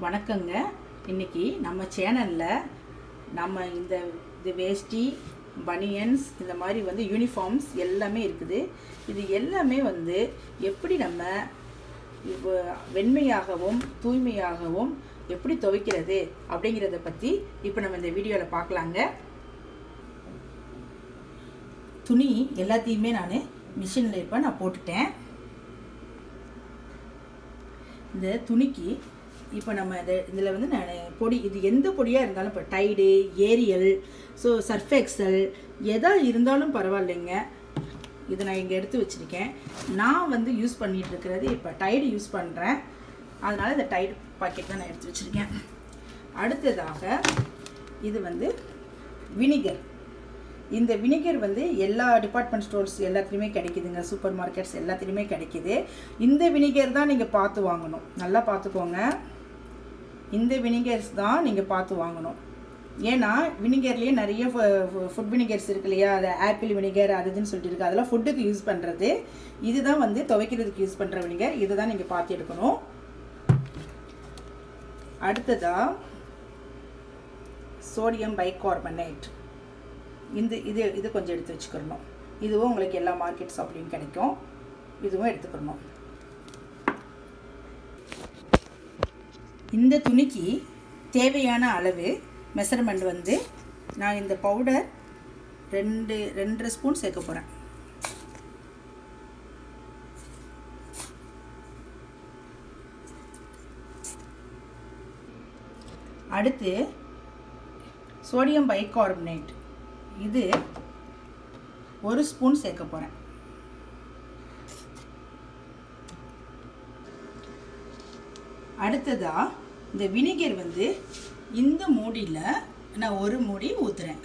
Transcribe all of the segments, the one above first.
வணக்கங்க. இன்றைக்கி நம்ம சேனலில் நம்ம இந்த வேஷ்டி, பனியன்ஸ், இந்த மாதிரி யூனிஃபார்ம்ஸ் எல்லாமே இருக்குது. இது எல்லாமே எப்படி நம்ம வெண்மையாகவும் தூய்மையாகவும் எப்படி துவைக்கிறது அப்படிங்கிறத பற்றி இப்போ நம்ம இந்த வீடியோவில் பார்க்கலாங்க. துணி எல்லாத்தையுமே நான் மிஷினில் இப்போ நான் போட்டுட்டேன். இந்த துணிக்கு இப்போ நம்ம இதில் நான் பொடி, இது எந்த பொடியாக இருந்தாலும், இப்போ டைடு, ஏரியல், சர்ஃப் எக்ஸல் எதாக இருந்தாலும் பரவாயில்லைங்க. இதை நான் இங்கே எடுத்து வச்சுருக்கேன். நான் யூஸ் பண்ணிகிட்டு இருக்கிறது இப்போ டைடு யூஸ் பண்ணுறேன். அதனால் இந்த டைடு பாக்கெட் தான் நான் எடுத்து வச்சுருக்கேன். அடுத்ததாக இது வினிகர். இந்த வினிகர் எல்லா டிபார்ட்மெண்ட் ஸ்டோர்ஸ் எல்லாத்துலேயுமே கிடைக்குதுங்க. சூப்பர் மார்க்கெட்ஸ் எல்லாத்துலேயுமே கிடைக்கிது. இந்த வினிகர் தான் நீங்கள் பார்த்து வாங்கணும். நல்லா பார்த்துக்கோங்க. இந்த வினிகர்ஸ் தான் நீங்கள் பார்த்து வாங்கணும். ஏன்னா வினிகர்லேயே நிறைய ஃபுட் வினிகர்ஸ் இருக்கு இல்லையா, அது ஆப்பிள் வினிகர் அது இதுன்னு சொல்லிட்டு இருக்குது. அதெல்லாம் ஃபுட்டுக்கு யூஸ் பண்ணுறது. இதுதான் துவைக்கிறதுக்கு யூஸ் பண்ணுற வினிகர். இதை தான் நீங்கள் பார்த்து எடுக்கணும். அடுத்ததாக சோடியம் பைகார்பனேட். இது கொஞ்சம் எடுத்து வச்சுக்கணும். இதுவும் உங்களுக்கு எல்லா மார்க்கெட் ஷாப்லேயும் கிடைக்கும். இதுவும் எடுத்துக்கணும். இந்த துணிக்கு தேவையான அளவு மெஷர்மெண்ட் நான் இந்த பவுடர் 2 ஸ்பூன் சேர்க்க போகிறேன். அடுத்து சோடியம் பைகார்பனேட், இது 1 ஸ்பூன் சேர்க்க போகிறேன். அடுத்ததாக இந்த வினிகர் இந்த மூடியில் நான் 1 மூடி ஊற்றுறேன்.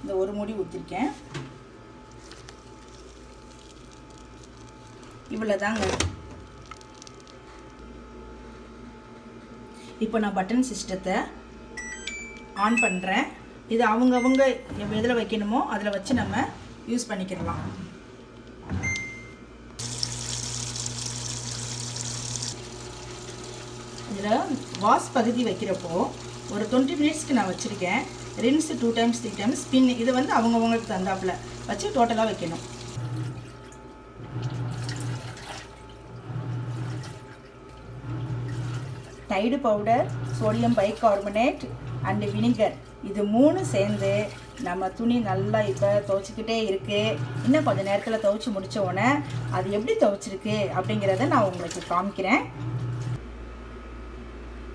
இந்த 1 மூடி ஊற்றிருக்கேன். இவ்வளோதாங்க. இப்போ நான் பட்டன் சிஸ்டத்தை ஆன் பண்ணுறேன். இது அவங்கவுங்க எதில் வைக்கணுமோ அதில் வச்சு நம்ம யூஸ் பண்ணிக்கிடலாம். இதில் வாஷ் பகுதி வைக்கிறப்போ ஒரு 20 மினிட்ஸ்க்கு நான் வச்சுருக்கேன். Rinse 2 times 3 times spin. இது அவங்கவுங்களுக்கு தந்தாப்பில் வச்சு டோட்டலாக வைக்கணும். Tide powder, sodium bicarbonate and vinegar, இது 3 சேர்ந்து நம்ம துணி நல்லா இப்போ துவைச்சிக்கிட்டே இருக்குது. இன்னும் கொஞ்சம் நேரத்தில் துவைச்சி முடித்த உடனே அது எப்படி துவைச்சிருக்கு அப்படிங்கிறத நான் உங்களுக்கு காமிக்கிறேன்.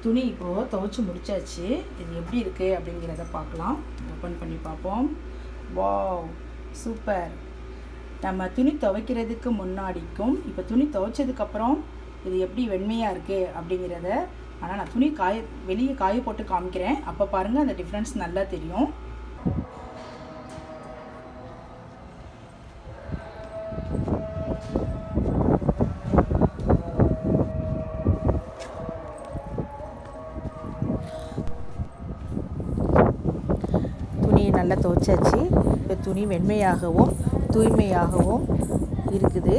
துணி இப்போது துவைச்சி முடிச்சாச்சு. இது எப்படி இருக்குது அப்படிங்கிறத பார்க்கலாம். ஓப்பன் பண்ணி பார்ப்போம். Wow, super. நம்ம துணி துவைக்கிறதுக்கு முன்னாடிக்கும் இப்போ துணி துவைச்சதுக்கப்புறம் இது எப்படி வெண்மையாக இருக்குது அப்படிங்கிறத, ஆனால் நான் துணி வெளியே காய போட்டு காமிக்கிறேன். அப்போ பாருங்கள், அந்த டிஃப்ரென்ஸ் நல்லா தெரியும். துணியை நல்லா துவைச்சாச்சு. இப்போ துணி வெண்மையாகவும் தூய்மையாகவும் இருக்குது.